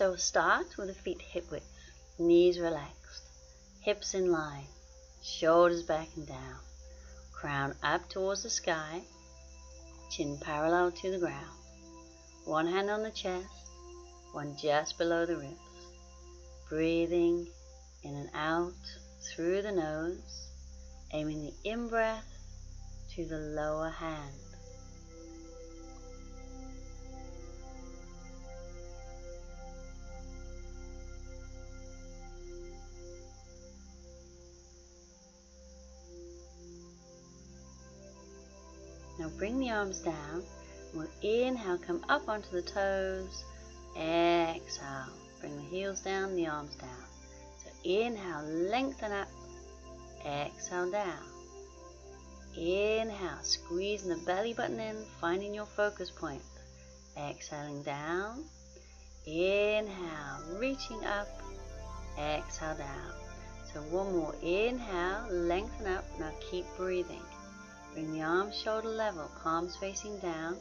So we'll start with the feet hip width, knees relaxed, hips in line, shoulders back and down, crown up towards the sky, chin parallel to the ground, one hand on the chest, one just below the ribs, breathing in and out through the nose, aiming the in-breath to the lower hand. Now bring the arms down. We'll inhale, come up onto the toes. Exhale, bring the heels down, the arms down. So inhale, lengthen up. Exhale, down. Inhale, squeezing the belly button in, finding your focus point. Exhaling down. Inhale, reaching up. Exhale, down. So one more. Inhale, lengthen up. Now keep breathing. Bring the arms shoulder level, palms facing down,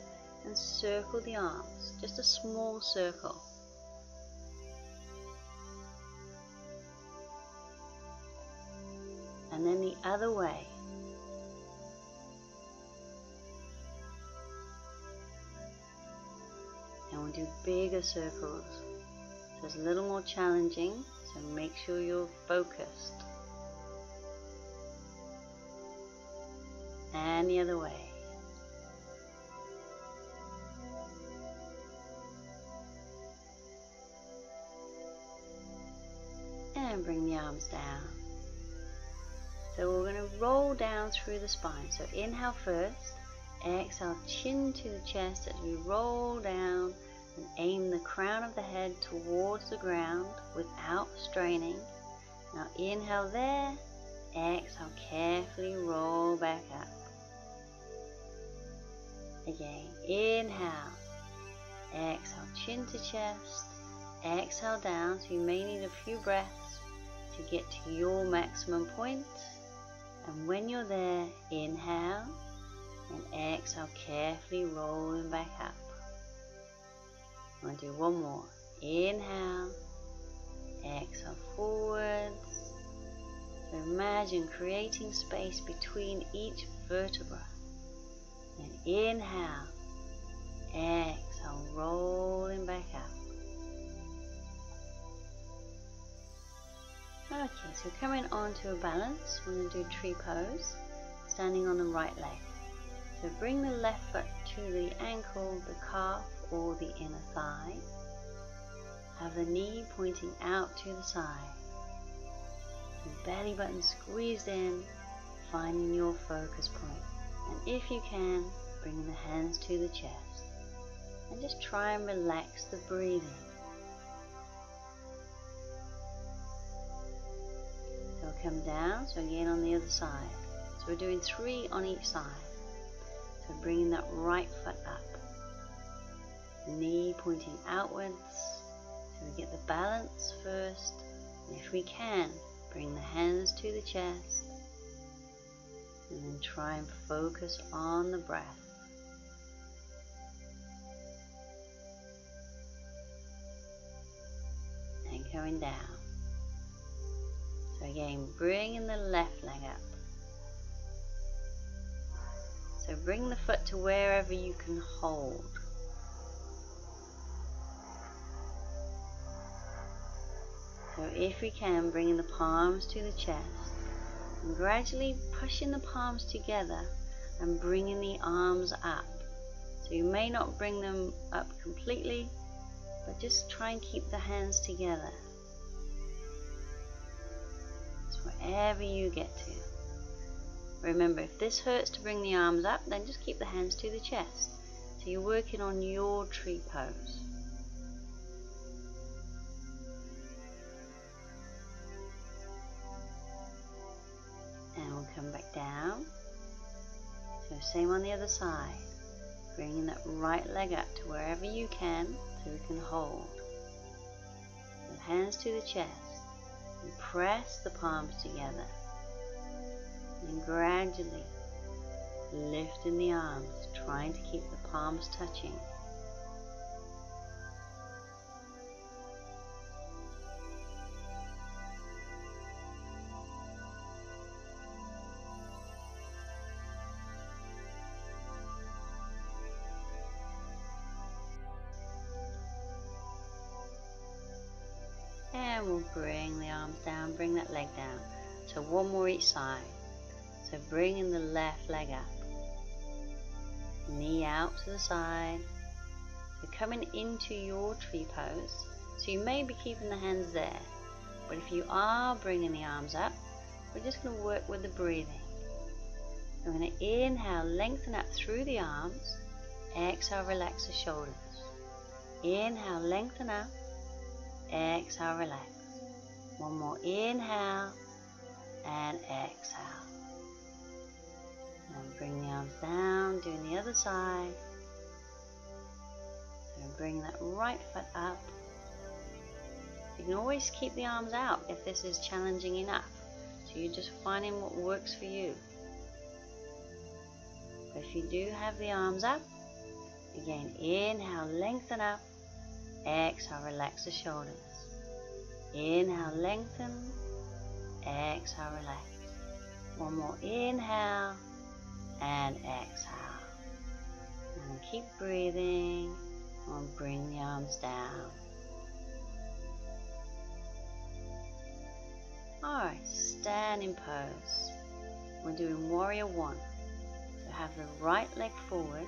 and circle the arms, just a small circle. And then the other way. And we'll do bigger circles. So it's a little more challenging, so make sure you're focused. And the other way. And bring the arms down. So we're going to roll down through the spine. So inhale first, exhale, chin to the chest as we roll down and aim the crown of the head towards the ground without straining. Now inhale there, exhale, carefully roll back up. Again, inhale, exhale, chin to chest, exhale down, so you may need a few breaths to get to your maximum point. And when you're there, inhale and exhale, carefully rolling back up. I'm going to do one more. Inhale, exhale forwards. So imagine creating space between each vertebra. And inhale, exhale, rolling back up. Okay, so coming on to a balance, we're going to do tree pose, standing on the right leg. So bring the left foot to the ankle, the calf, or the inner thigh. Have the knee pointing out to the side. The belly button squeezed in, finding your focus point. And if you can, bring the hands to the chest. And just try and relax the breathing. So we'll come down, so again on the other side. So we're doing 3 on each side. So bringing that right foot up. Knee pointing outwards. So we get the balance first. And if we can, bring the hands to the chest. And then try and focus on the breath. And going down. So again, bringing the left leg up. So bring the foot to wherever you can hold. So if we can, bringing the palms to the chest. And gradually pushing the palms together and bringing the arms up. So you may not bring them up completely, but just try and keep the hands together. So wherever you get to. Remember, if this hurts to bring the arms up, then just keep the hands to the chest. So you're working on your tree pose. And we'll come back down. So same on the other side. Bringing that right leg up to wherever you can, so we can hold. The hands to the chest. And press the palms together. And gradually lifting the arms, trying to keep the palms touching. And we'll bring the arms down, bring that leg down. So one more each side. So bringing the left leg up. Knee out to the side. You're coming into your tree pose. So you may be keeping the hands there. But if you are bringing the arms up, we're just going to work with the breathing. We're going to inhale, lengthen up through the arms. Exhale, relax the shoulders. Inhale, lengthen up. Exhale, relax. One more inhale and exhale. And bring the arms down, doing the other side. So bring that right foot up. You can always keep the arms out if this is challenging enough. So you're just finding what works for you. But if you do have the arms up, again, inhale, lengthen up. Exhale, relax the shoulders. Inhale, lengthen. Exhale, relax. One more inhale and exhale. And keep breathing and bring the arms down. Alright, standing pose. We're doing warrior one. So have the right leg forward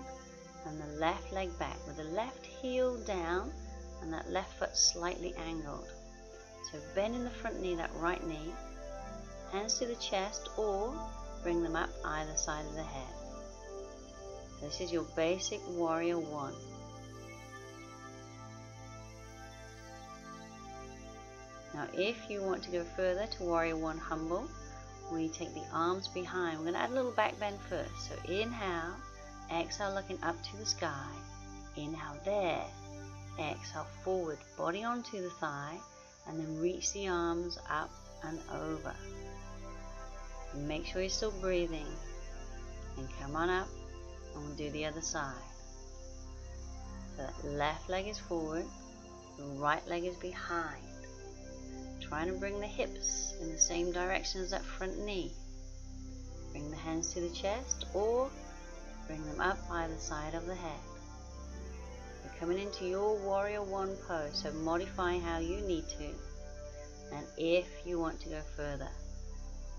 and the left leg back with the left heel down and that left foot slightly angled. So bend in the front knee, that right knee, hands to the chest or bring them up either side of the head. This is your basic warrior one. Now if you want to go further to warrior one humble, we take the arms behind. We're going to add a little back bend first. So inhale, exhale looking up to the sky. Inhale there. Exhale forward, body onto the thigh, and then reach the arms up and over. And make sure you're still breathing. And come on up, and we'll do the other side. So that left leg is forward, the right leg is behind. Trying to bring the hips in the same direction as that front knee. Bring the hands to the chest or bring them up either side of the head. You're coming into your warrior one pose, so modify how you need to. And if you want to go further,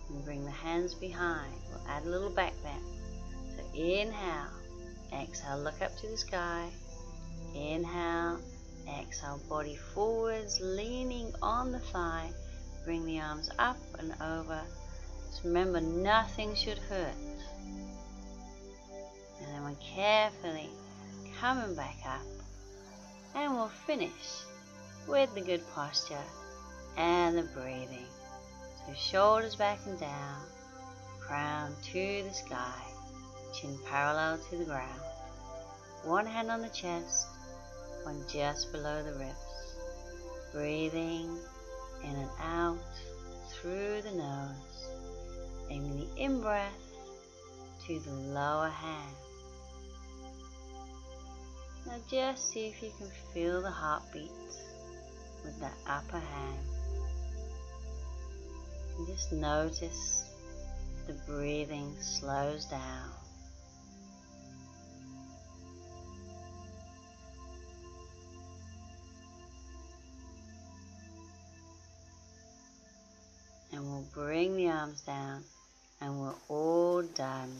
and bring the hands behind. We'll add a little back bend. So inhale, exhale, look up to the sky. Inhale, exhale, body forwards, leaning on the thigh. Bring the arms up and over. Just remember, nothing should hurt. And then we're carefully coming back up. And we'll finish with the good posture and the breathing. So shoulders back and down, crown to the sky, chin parallel to the ground. One hand on the chest, one just below the ribs. Breathing in and out through the nose. Aiming the in-breath to the lower hand. Now just see if you can feel the heartbeat with that upper hand. And just notice the breathing slows down. And we'll bring the arms down and we're all done.